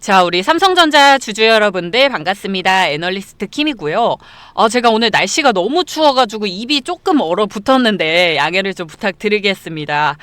자, 우리 삼성전자 주주 여러분들 반갑습니다. 애널리스트 킴이고요. 제가 오늘 날씨가 너무 추워가지고 입이 조금 얼어붙었는데 양해를 좀 부탁드리겠습니다.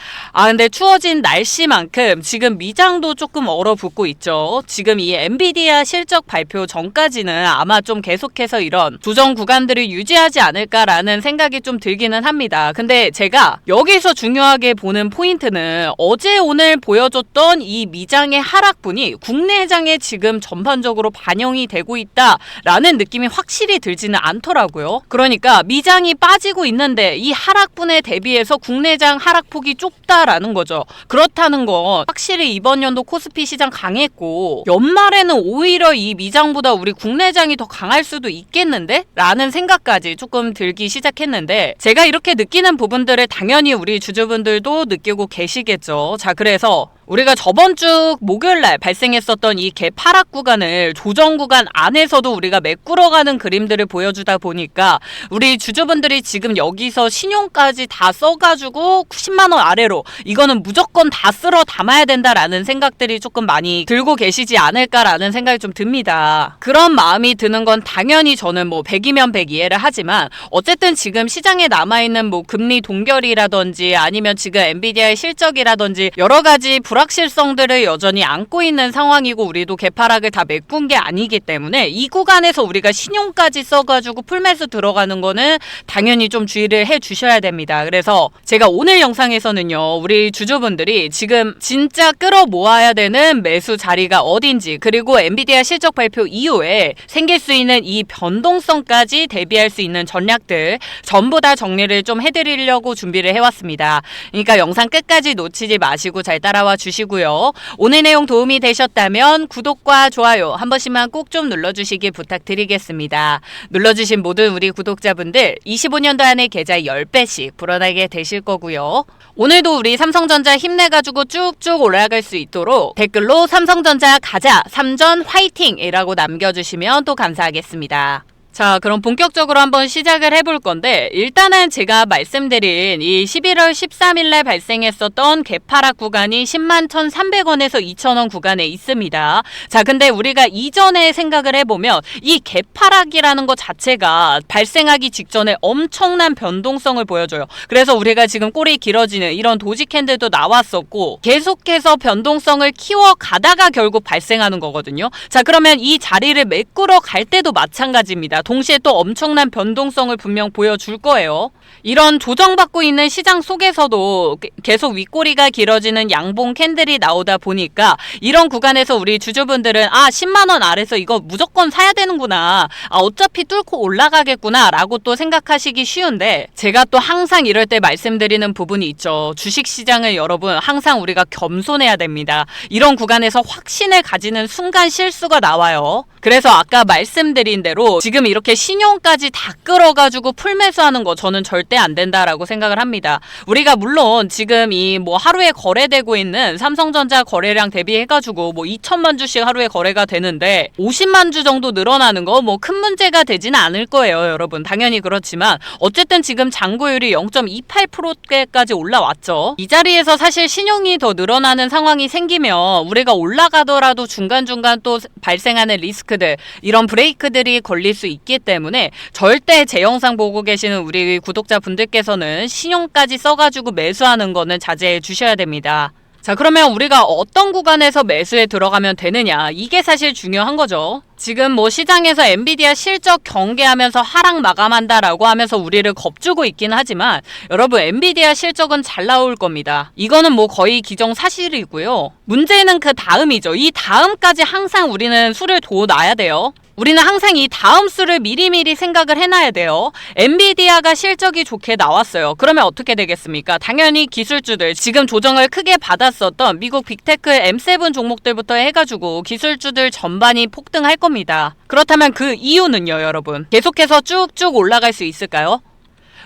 근데 추워진 날씨만큼 지금 미장도 조금 얼어붙고 있죠. 지금 이 엔비디아 실적 발표 전까지는 아마 좀 계속해서 이런 조정 구간들을 유지하지 않을까라는 생각이 좀 들기는 합니다. 근데 제가 여기서 중요하게 보는 포인트는 어제 오늘 보여줬던 이 미장의 하락분이 국내 장에 지금 전반적으로 반영이 되고 있다라는 느낌이 확실히 들지는 않더라고요. 그러니까 미장이 빠지고 있는데 이 하락분에 대비해서 국내장 하락폭이 좁다라는 거죠. 그렇다는 건 확실히 이번 연도 코스피 시장 강했고 연말에는 오히려 이 미장보다 우리 국내장이 더 강할 수도 있겠는데? 라는 생각까지 조금 들기 시작했는데 제가 이렇게 느끼는 부분들을 당연히 우리 주주분들도 느끼고 계시겠죠. 자, 그래서 우리가 저번 주 목요일날 발생했었던 이 갭 하락 구간을 조정 구간 안에서도 우리가 메꾸러가는 그림들을 보여주다 보니까 우리 주주분들이 지금 여기서 신용까지 다 써가지고 10만원 아래로 이거는 무조건 다 쓸어 담아야 된다라는 생각들이 조금 많이 들고 계시지 않을까라는 생각이 좀 듭니다. 그런 마음이 드는 건 당연히 저는 뭐 100이면 100 이해를 하지만 어쨌든 지금 시장에 남아있는 뭐 금리 동결이라든지 아니면 지금 엔비디아의 실적이라든지 여러 가지 불확실성들을 여전히 안고 있는 상황이고 우리도 개파락을 다 메꾼 게 아니기 때문에 이 구간에서 우리가 신용까지 써가지고 풀매수 들어가는 거는 당연히 좀 주의를 해 주셔야 됩니다. 그래서 제가 오늘 영상에서는요, 우리 주주분들이 지금 진짜 끌어모아야 되는 매수 자리가 어딘지, 그리고 엔비디아 실적 발표 이후에 생길 수 있는 이 변동성까지 대비할 수 있는 전략들 전부 다 정리를 좀 해드리려고 준비를 해왔습니다. 그러니까 영상 끝까지 놓치지 마시고 잘 따라와 주시고요. 오늘 내용 도움이 되셨다면 구독과 좋아요 한 번씩만 꼭 좀 눌러주시기 부탁드리겠습니다. 눌러주신 모든 우리 구독자분들 25년도 안에 계좌 10배씩 불어나게 되실 거고요. 오늘도 우리 삼성전자 힘내가지고 쭉쭉 올라갈 수 있도록 댓글로 삼성전자 가자 3전 화이팅이라고 남겨주시면 또 감사하겠습니다. 자, 그럼 본격적으로 한번 시작을 해볼 건데 일단은 제가 말씀드린 이 11월 13일날 발생했었던 갭하락 구간이 10만 1,300원에서 2,000원 구간에 있습니다. 자, 근데 우리가 이전에 생각을 해보면 이 갭하락이라는 것 자체가 발생하기 직전에 엄청난 변동성을 보여줘요. 그래서 우리가 지금 꼴이 길어지는 이런 도지 캔들도 나왔었고 계속해서 변동성을 키워가다가 결국 발생하는 거거든요. 자, 그러면 이 자리를 메꾸러 갈 때도 마찬가지입니다. 동시에 또 엄청난 변동성을 분명 보여줄 거예요. 이런 조정받고 있는 시장 속에서도 계속 윗꼬리가 길어지는 양봉 캔들이 나오다 보니까 이런 구간에서 우리 주주분들은 10만원 아래서 이거 무조건 사야 되는구나, 어차피 뚫고 올라가겠구나 라고 또 생각하시기 쉬운데 제가 또 항상 이럴 때 말씀드리는 부분이 있죠. 주식시장을 여러분 항상 우리가 겸손해야 됩니다. 이런 구간에서 확신을 가지는 순간 실수가 나와요. 그래서 아까 말씀드린 대로 지금 이렇게 신용까지 다 끌어가지고 풀매수하는 거 저는 절대 안 된다라고 생각을 합니다. 우리가 물론 지금 이 뭐 하루에 거래되고 있는 삼성전자 거래량 대비해가지고 뭐 2천만 주씩 하루에 거래가 되는데 50만 주 정도 늘어나는 거 뭐 큰 문제가 되지는 않을 거예요, 여러분. 당연히 그렇지만 어쨌든 지금 잔고율이 0.28%까지 올라왔죠. 이 자리에서 사실 신용이 더 늘어나는 상황이 생기면 우리가 올라가더라도 중간중간 또 발생하는 리스크들, 이런 브레이크들이 걸릴 수 있기 때문에 절대 제 영상 보고 계시는 우리 구독자분들께서는 신용까지 써가지고 매수하는 거는 자제해 주셔야 됩니다. 자, 그러면 우리가 어떤 구간에서 매수에 들어가면 되느냐, 이게 사실 중요한 거죠. 지금 뭐 시장에서 엔비디아 실적 경계하면서 하락 마감한다라고 하면서 우리를 겁주고 있긴 하지만 여러분 엔비디아 실적은 잘 나올 겁니다. 이거는 뭐 거의 기정사실이고요. 문제는 그 다음이죠. 이 다음까지 항상 우리는 수를 둬놔야 돼요. 우리는 항상 이 다음 수를 미리미리 생각을 해놔야 돼요. 엔비디아가 실적이 좋게 나왔어요. 그러면 어떻게 되겠습니까? 당연히 기술주들, 지금 조정을 크게 받았었던 미국 빅테크 M7 종목들부터 해가지고 기술주들 전반이 폭등할 겁니다. 그렇다면 그 이유는요, 여러분? 계속해서 쭉쭉 올라갈 수 있을까요?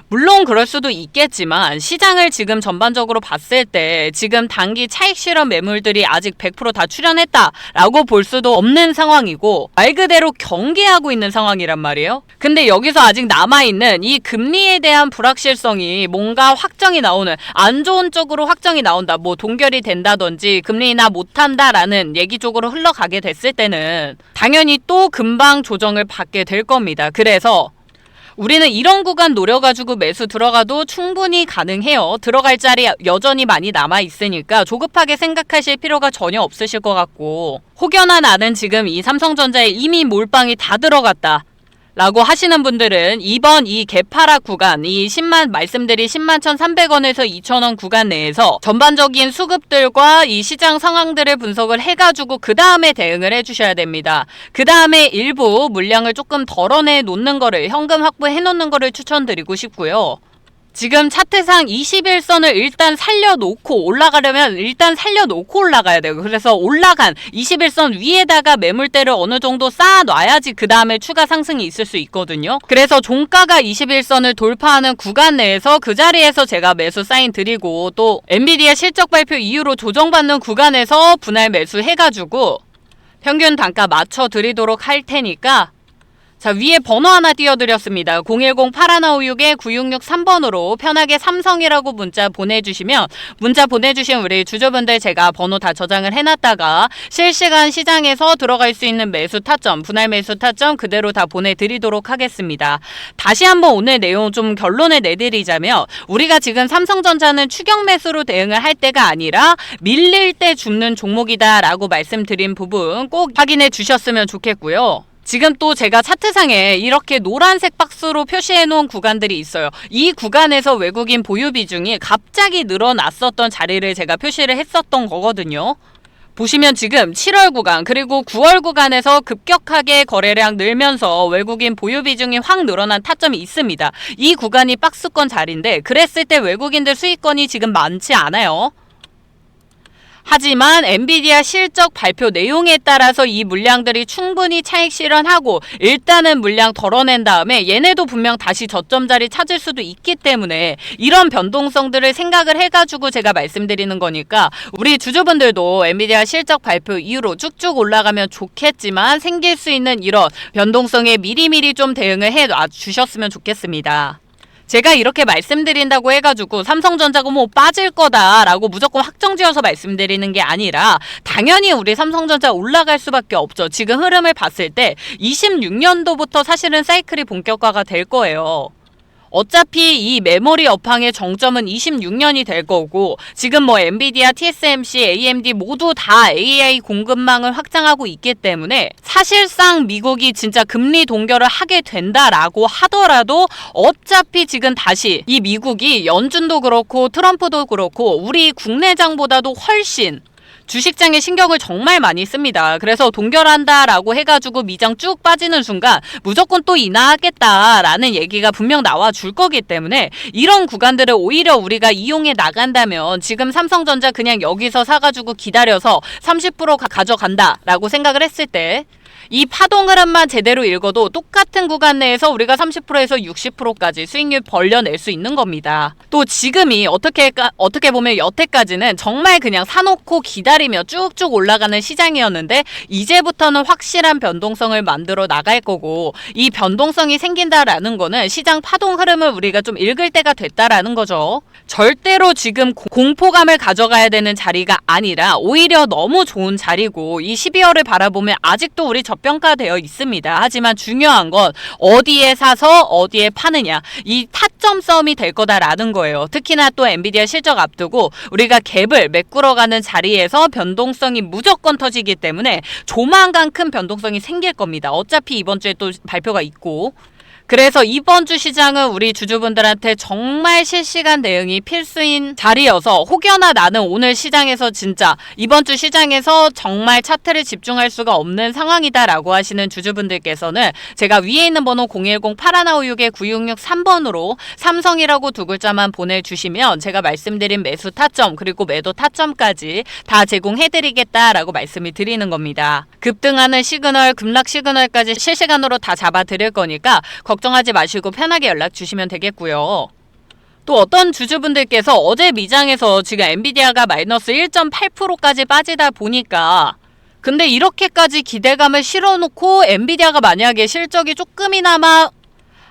물론 그럴 수도 있겠지만 시장을 지금 전반적으로 봤을 때 지금 단기 차익 실현 매물들이 아직 100% 다 출현했다라고 볼 수도 없는 상황이고 말 그대로 경계하고 있는 상황이란 말이에요. 근데 여기서 아직 남아있는 이 금리에 대한 불확실성이 뭔가 확정이 나오는 안 좋은 쪽으로 확정이 나온다. 뭐 동결이 된다든지 금리 인하 못한다라는 얘기 쪽으로 흘러가게 됐을 때는 당연히 또 금방 조정을 받게 될 겁니다. 그래서 우리는 이런 구간 노려가지고 매수 들어가도 충분히 가능해요. 들어갈 자리 여전히 많이 남아있으니까 조급하게 생각하실 필요가 전혀 없으실 것 같고 혹여나 나는 지금 이 삼성전자에 이미 몰빵이 다 들어갔다 라고 하시는 분들은 이번 이 개파락 구간, 이 말씀드린 10만 1,300원에서 2,000원 구간 내에서 전반적인 수급들과 이 시장 상황들을 분석을 해가지고 그 다음에 대응을 해주셔야 됩니다. 그 다음에 일부 물량을 조금 덜어내 놓는 거를, 현금 확보해 놓는 거를 추천드리고 싶고요. 지금 차트상 21선을 일단 살려놓고 올라가려면 일단 살려놓고 올라가야 돼요. 그래서 올라간 21선 위에다가 매물대를 어느 정도 쌓아놔야지 그 다음에 추가 상승이 있을 수 있거든요. 그래서 종가가 21선을 돌파하는 구간 내에서 그 자리에서 제가 매수 사인 드리고 또 엔비디아 실적 발표 이후로 조정받는 구간에서 분할 매수 해가지고 평균 단가 맞춰 드리도록 할 테니까 자, 위에 번호 하나 띄워드렸습니다. 010-8156-9663번으로 편하게 삼성이라고 문자 보내주시면 문자 보내주신 우리 주주분들 제가 번호 다 저장을 해놨다가 실시간 시장에서 들어갈 수 있는 매수 타점, 분할 매수 타점 그대로 다 보내드리도록 하겠습니다. 다시 한번 오늘 내용 좀 결론을 내드리자면 우리가 지금 삼성전자는 추격 매수로 대응을 할 때가 아니라 밀릴 때 죽는 종목이다 라고 말씀드린 부분 꼭 확인해 주셨으면 좋겠고요. 지금 또 제가 차트상에 이렇게 노란색 박스로 표시해 놓은 구간들이 있어요. 이 구간에서 외국인 보유 비중이 갑자기 늘어났었던 자리를 제가 표시를 했었던 거거든요. 보시면 지금 7월 구간 그리고 9월 구간에서 급격하게 거래량 늘면서 외국인 보유 비중이 확 늘어난 타점이 있습니다. 이 구간이 박스권 자리인데 그랬을 때 외국인들 수익권이 지금 많지 않아요. 하지만 엔비디아 실적 발표 내용에 따라서 이 물량들이 충분히 차익 실현하고 일단은 물량 덜어낸 다음에 얘네도 분명 다시 저점 자리 찾을 수도 있기 때문에 이런 변동성들을 생각을 해가지고 제가 말씀드리는 거니까 우리 주주분들도 엔비디아 실적 발표 이후로 쭉쭉 올라가면 좋겠지만 생길 수 있는 이런 변동성에 미리미리 좀 대응을 해 주셨으면 좋겠습니다. 제가 이렇게 말씀드린다고 해가지고 삼성전자가 뭐 빠질 거다라고 무조건 확정지어서 말씀드리는 게 아니라 당연히 우리 삼성전자 올라갈 수밖에 없죠. 지금 흐름을 봤을 때 26년도부터 사실은 사이클이 본격화가 될 거예요. 어차피 이 메모리 업황의 정점은 26년이 될 거고 지금 뭐 엔비디아, TSMC, AMD 모두 다 AI 공급망을 확장하고 있기 때문에 사실상 미국이 진짜 금리 동결을 하게 된다라고 하더라도 어차피 지금 다시 이 미국이 연준도 그렇고 트럼프도 그렇고 우리 국내장보다도 훨씬 주식장에 신경을 정말 많이 씁니다. 그래서 동결한다라고 해가지고 미장 쭉 빠지는 순간 무조건 또 인하하겠다라는 얘기가 분명 나와줄 거기 때문에 이런 구간들을 오히려 우리가 이용해 나간다면 지금 삼성전자 그냥 여기서 사가지고 기다려서 30% 가져간다라고 생각을 했을 때 이 파동 흐름만 제대로 읽어도 똑같은 구간 내에서 우리가 30%에서 60%까지 수익률 벌려낼 수 있는 겁니다. 또 지금이 어떻게 보면 여태까지는 정말 그냥 사놓고 기다리며 쭉쭉 올라가는 시장이었는데 이제부터는 확실한 변동성을 만들어 나갈 거고 이 변동성이 생긴다라는 거는 시장 파동 흐름을 우리가 좀 읽을 때가 됐다라는 거죠. 절대로 지금 공포감을 가져가야 되는 자리가 아니라 오히려 너무 좋은 자리고 이 12월을 바라보면 아직도 우리 저평가되어 있습니다. 하지만 중요한 건 어디에 사서 어디에 파느냐 이 타점 싸움이 될 거다라는 거예요. 특히나 또 엔비디아 실적 앞두고 우리가 갭을 메꾸러가는 자리에서 변동성이 무조건 터지기 때문에 조만간 큰 변동성이 생길 겁니다. 어차피 이번 주에 또 발표가 있고 그래서 이번 주 시장은 우리 주주분들한테 정말 실시간 대응이 필수인 자리여서 혹여나 나는 오늘 시장에서 진짜 이번 주 시장에서 정말 차트를 집중할 수가 없는 상황이다라고 하시는 주주분들께서는 제가 위에 있는 번호 010-8156-9663번으로 삼성이라고 두 글자만 보내주시면 제가 말씀드린 매수 타점 그리고 매도 타점까지 다 제공해드리겠다라고 말씀을 드리는 겁니다. 급등하는 시그널, 급락 시그널까지 실시간으로 다 잡아드릴 거니까 걱정하지 마시고 편하게 연락 주시면 되겠고요. 또 어떤 주주분들께서 어제 미장에서 지금 엔비디아가 마이너스 1.8%까지 빠지다 보니까 근데 이렇게까지 기대감을 실어놓고 엔비디아가 만약에 실적이 조금이나마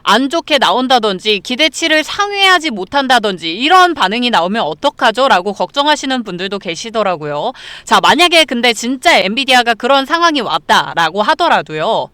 안 좋게 나온다든지 기대치를 상회하지 못한다든지 이런 반응이 나오면 어떡하죠? 라고 걱정하시는 분들도 계시더라고요. 자, 만약에 근데 진짜 엔비디아가 그런 상황이 왔다라고 하더라도요.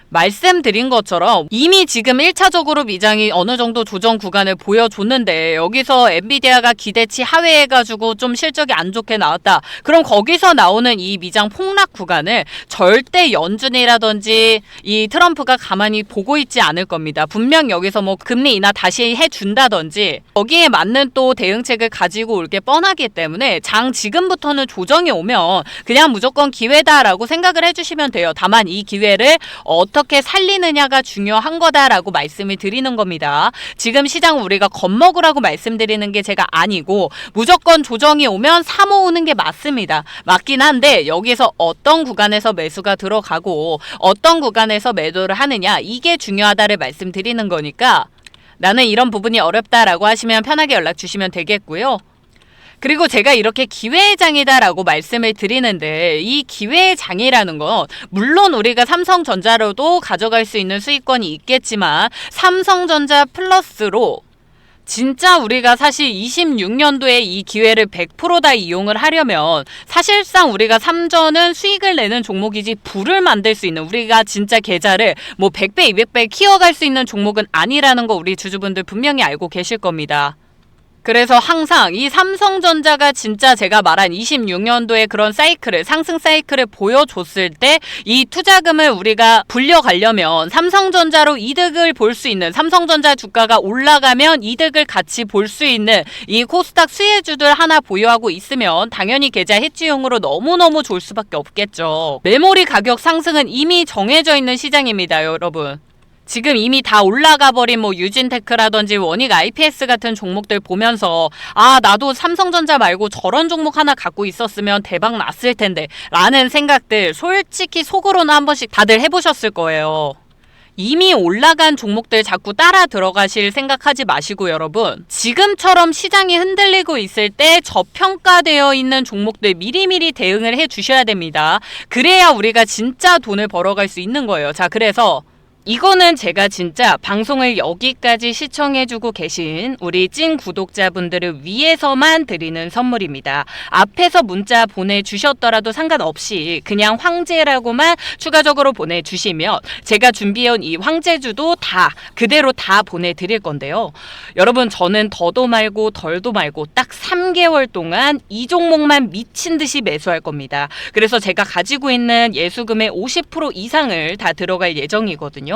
말씀드린 것처럼 이미 지금 1차적으로 미장이 어느 정도 조정 구간을 보여줬는데 여기서 엔비디아가 기대치 하회해가지고 좀 실적이 안 좋게 나왔다. 그럼 거기서 나오는 이 미장 폭락 구간을 절대 연준이라든지 이 트럼프가 가만히 보고 있지 않을 겁니다. 분명 여기서 뭐 금리 인하 다시 해준다든지 거기에 맞는 또 대응책을 가지고 올 게 뻔하기 때문에 장 지금부터는 조정이 오면 그냥 무조건 기회다라고 생각을 해주시면 돼요. 다만 이 기회를 어떻게 살리느냐가 중요한 거다라고 말씀을 드리는 겁니다. 지금 시장 우리가 겁먹으라고 말씀드리는 게 제가 아니고 무조건 조정이 오면 사 모으는 게 맞습니다. 맞긴 한데 여기서 어떤 구간에서 매수가 들어가고 어떤 구간에서 매도를 하느냐 이게 중요하다를 말씀드리는 거니까 나는 이런 부분이 어렵다라고 하시면 편하게 연락 주시면 되겠고요. 그리고 제가 이렇게 기회의 장이다라고 말씀을 드리는데 이 기회의 장이라는 건 물론 우리가 삼성전자로도 가져갈 수 있는 수익권이 있겠지만 삼성전자 플러스로 진짜 우리가 사실 26년도에 이 기회를 100% 다 이용을 하려면 사실상 우리가 삼전은 수익을 내는 종목이지 부를 만들 수 있는 우리가 진짜 계좌를 뭐 100배, 200배 키워갈 수 있는 종목은 아니라는 거 우리 주주분들 분명히 알고 계실 겁니다. 그래서 항상 이 삼성전자가 진짜 제가 말한 26년도에 그런 사이클을 상승 사이클을 보여줬을 때 이 투자금을 우리가 불려가려면 삼성전자로 이득을 볼 수 있는 삼성전자 주가가 올라가면 이득을 같이 볼 수 있는 이 코스닥 수혜주들 하나 보유하고 있으면 당연히 계좌 해지용으로 너무너무 좋을 수밖에 없겠죠. 메모리 가격 상승은 이미 정해져 있는 시장입니다, 여러분. 지금 이미 다 올라가 버린 뭐 유진테크라든지 원익 IPS 같은 종목들 보면서 아 나도 삼성전자 말고 저런 종목 하나 갖고 있었으면 대박 났을 텐데 라는 생각들 솔직히 속으로는 한 번씩 다들 해보셨을 거예요. 이미 올라간 종목들 자꾸 따라 들어가실 생각하지 마시고 여러분 지금처럼 시장이 흔들리고 있을 때 저평가되어 있는 종목들 미리미리 대응을 해 주셔야 됩니다. 그래야 우리가 진짜 돈을 벌어갈 수 있는 거예요. 자 그래서 이거는 제가 진짜 방송을 여기까지 시청해주고 계신 우리 찐 구독자분들을 위해서만 드리는 선물입니다. 앞에서 문자 보내주셨더라도 상관없이 그냥 황제라고만 추가적으로 보내주시면 제가 준비해온 이 황제주도 다 그대로 다 보내드릴 건데요. 여러분 저는 더도 말고 덜도 말고 딱 3개월 동안 이 종목만 미친 듯이 매수할 겁니다. 그래서 제가 가지고 있는 예수금의 50% 이상을 다 들어갈 예정이거든요.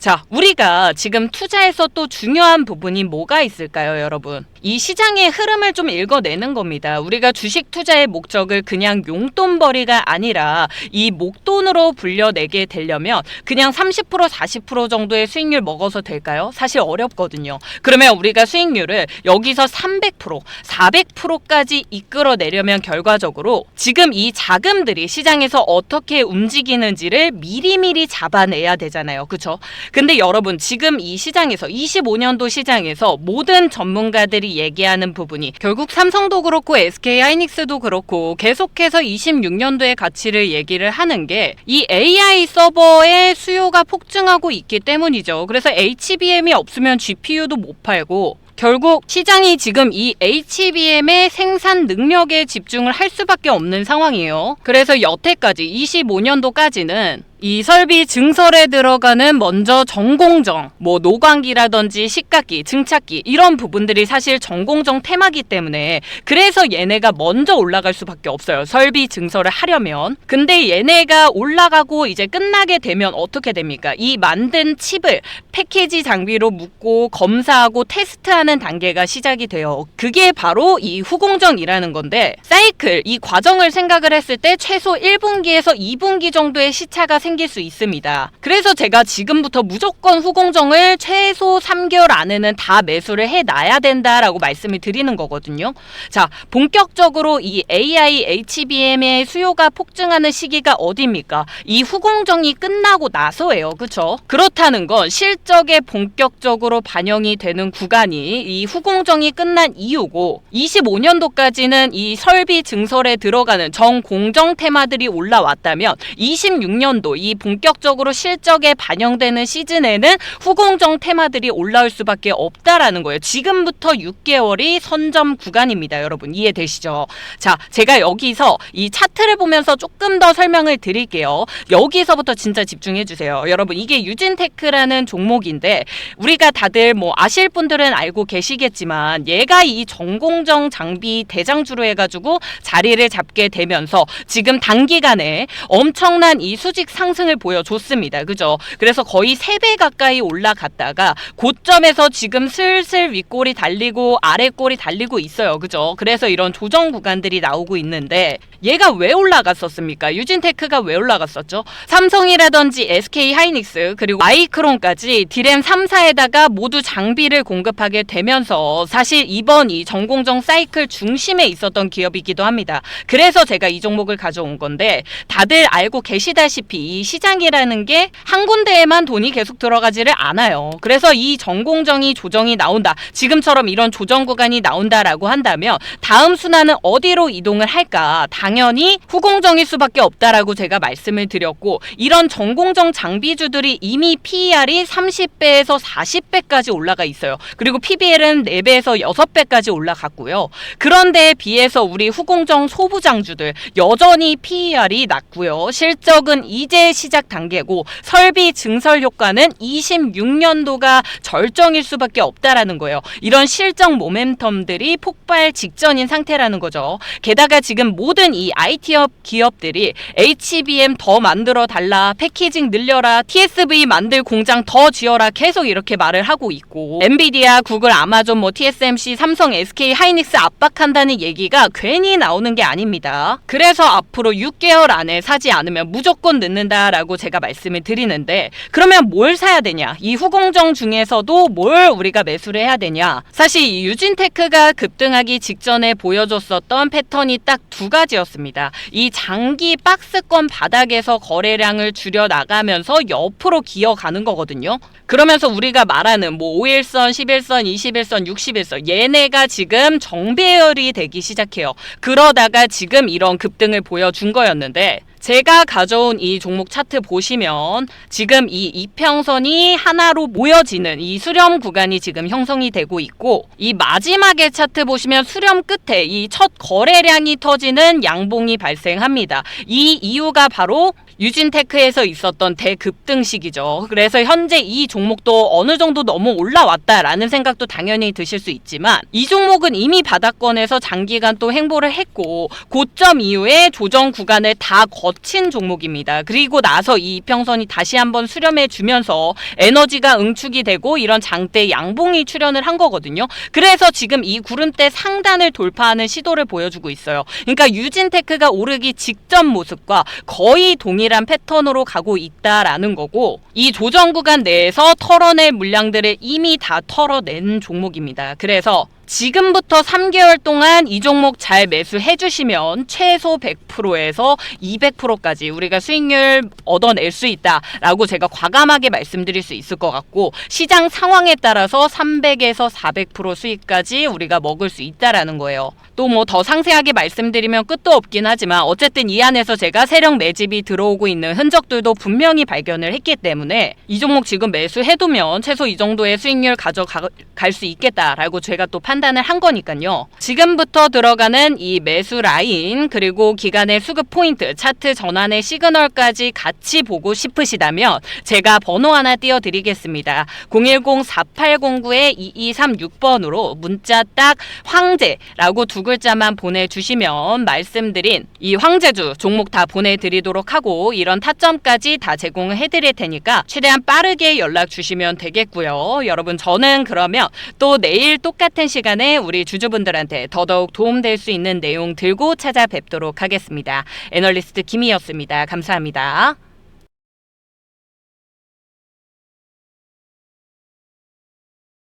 자, 우리가 지금 투자에서 또 중요한 부분이 뭐가 있을까요, 여러분? 이 시장의 흐름을 좀 읽어내는 겁니다. 우리가 주식 투자의 목적을 그냥 용돈벌이가 아니라 이 목돈으로 불려내게 되려면 그냥 30% 40% 정도의 수익률 먹어서 될까요? 사실 어렵거든요. 그러면 우리가 수익률을 여기서 300%, 400%까지 이끌어내려면 결과적으로 지금 이 자금들이 시장에서 어떻게 움직이는지를 미리미리 잡아내야 되잖아요. 그렇죠? 근데 여러분 지금 이 시장에서 25년도 시장에서 모든 전문가들이 얘기하는 부분이 결국 삼성도 그렇고 SK하이닉스도 그렇고 계속해서 26년도의 가치를 얘기를 하는 게 이 AI 서버의 수요가 폭증하고 있기 때문이죠. 그래서 HBM이 없으면 GPU도 못 팔고 결국 시장이 지금 이 HBM의 생산 능력에 집중을 할 수밖에 없는 상황이에요. 그래서 여태까지 25년도까지는 이 설비 증설에 들어가는 먼저 전공정, 뭐 노광기라든지 식각기, 증착기 이런 부분들이 사실 전공정 테마기 때문에 그래서 얘네가 먼저 올라갈 수밖에 없어요. 설비 증설을 하려면. 근데 얘네가 올라가고 이제 끝나게 되면 어떻게 됩니까? 이 만든 칩을 패키지 장비로 묶고 검사하고 테스트하는 단계가 시작이 돼요. 그게 바로 이 후공정이라는 건데 사이클, 이 과정을 생각을 했을 때 최소 1분기에서 2분기 정도의 시차가 생길 수 있습니다. 그래서 제가 지금부터 무조건 후공정을 최소 3개월 안에는 다 매수를 해놔야 된다라고 말씀을 드리는 거거든요. 자, 본격적으로 이 AI HBM의 수요가 폭증하는 시기가 어디입니까? 이 후공정이 끝나고 나서예요. 그쵸? 그렇다는 건 실적에 본격적으로 반영이 되는 구간이 이 후공정이 끝난 이후고 25년도까지는 이 설비 증설에 들어가는 정공정 테마들이 올라왔다면 26년도 이 본격적으로 실적에 반영되는 시즌에는 후공정 테마들이 올라올 수밖에 없다라는 거예요. 지금부터 6개월이 선점 구간입니다. 여러분 이해되시죠? 자, 제가 여기서 이 차트를 보면서 조금 더 설명을 드릴게요. 여기서부터 진짜 집중해 주세요. 여러분 이게 유진테크라는 종목인데 우리가 다들 뭐 아실 분들은 알고 계시겠지만 얘가 이 정공정 장비 대장주로 해가지고 자리를 잡게 되면서 지금 단기간에 엄청난 이 수직 상승을 보여줬습니다. 그죠? 그래서 거의 3배 가까이 올라갔다가 고점에서 지금 슬슬 윗골이 달리고 아랫골이 달리고 있어요. 그죠? 그래서 이런 조정 구간들이 나오고 있는데 얘가 왜 올라갔었습니까? 유진테크가 왜 올라갔었죠? 삼성이라든지 SK하이닉스 그리고 마이크론까지 디램 3사에다가 모두 장비를 공급하게 되면서 사실 이번 이 정공정 사이클 중심에 있었던 기업이기도 합니다. 그래서 제가 이 종목을 가져온 건데 다들 알고 계시다시피 이 시장이라는 게 한 군데에만 돈이 계속 들어가지를 않아요. 그래서 이 정공정이 조정이 나온다. 지금처럼 이런 조정 구간이 나온다라고 한다면 다음 순환은 어디로 이동을 할까? 당연히 후공정일 수밖에 없다라고 제가 말씀을 드렸고 이런 정공정 장비주들이 이미 PER이 30배에서 40배까지 올라가 있어요. 그리고 PBR은 4배에서 6배까지 올라갔고요. 그런데 비해서 우리 후공정 소부장주들 여전히 PER이 낮고요. 실적은 이제 시작 단계고 설비 증설 효과는 26년도가 절정일 수밖에 없다라는 거예요. 이런 실적 모멘텀들이 폭발 직전인 상태라는 거죠. 게다가 지금 모든 이 IT 기업들이 HBM 더 만들어 달라, 패키징 늘려라, TSV 만들 공장 더 지어라 계속 이렇게 말을 하고 있고 엔비디아, 구글, 아마존, TSMC, 삼성, SK, 하이닉스 압박한다는 얘기가 괜히 나오는 게 아닙니다. 그래서 앞으로 6개월 안에 사지 않으면 무조건 늦는다라고 제가 말씀을 드리는데 그러면 뭘 사야 되냐? 이 후공정 중에서도 뭘 우리가 매수를 해야 되냐? 사실 이 유진테크가 급등하기 직전에 보여줬었던 패턴이 딱 2가지였습니다. 이 장기 박스권 바닥에서 거래량을 줄여 나가면서 옆으로 기어가는 거거든요. 그러면서 우리가 말하는 뭐 5일선, 11선, 21선, 61선 얘네가 지금 정배열이 되기 시작해요. 그러다가 지금 이런 급등을 보여준 거였는데 제가 가져온 이 종목 차트 보시면 지금 이 이평선이 하나로 모여지는 이 수렴 구간이 지금 형성이 되고 있고 이 마지막에 차트 보시면 수렴 끝에 이 첫 거래량이 터지는 양봉이 발생합니다. 이 이유가 바로 유진테크에서 있었던 대급등식이죠. 그래서 현재 이 종목도 어느 정도 너무 올라왔다라는 생각도 당연히 드실 수 있지만 이 종목은 이미 바닥권에서 장기간 또 행보를 했고 고점 이후에 조정 구간을 다 거친 종목입니다. 그리고 나서 이 이평선이 다시 한번 수렴해 주면서 에너지가 응축이 되고 이런 장대 양봉이 출현을 한 거거든요. 그래서 지금 이 구름대 상단을 돌파하는 시도를 보여주고 있어요. 그러니까 유진테크가 오르기 직전 모습과 거의 동일한 패턴으로 가고 있다라는 거고 이 조정 구간 내에서 털어낼 물량들을 이미 다 털어낸 종목입니다. 그래서 지금부터 3개월 동안 이 종목 잘 매수해 주시면 최소 100%에서 200%까지 우리가 수익률 얻어낼 수 있다라고 제가 과감하게 말씀드릴 수 있을 것 같고 시장 상황에 따라서 300에서 400% 수익까지 우리가 먹을 수 있다라는 거예요. 또 뭐 더 상세하게 말씀드리면 끝도 없긴 하지만 어쨌든 이 안에서 제가 세력 매집이 들어오고 있는 흔적들도 분명히 발견을 했기 때문에 이 종목 지금 매수해두면 최소 이 정도의 수익률 가져갈 수 있겠다라고 제가 또 판단을 한 거니까요. 지금부터 들어가는 이 매수 라인 그리고 기간의 수급 포인트, 차트 전환의 시그널까지 같이 보고 싶으시다면 제가 번호 하나 띄워드리겠습니다. 010-4809-2236번으로 문자 딱 황제라고 2글자만 보내주시면 말씀드린 이 황제주 종목 다 보내드리도록 하고 이런 타점까지 다 제공을 해드릴 테니까 최대한 빠르게 연락 주시면 되겠고요. 여러분 저는 그러면 또 내일 똑같은 시간에 우리 주주분들한테 더더욱 도움될 수 있는 내용 들고 찾아뵙도록 하겠습니다. 애널리스트 김희였습니다. 감사합니다.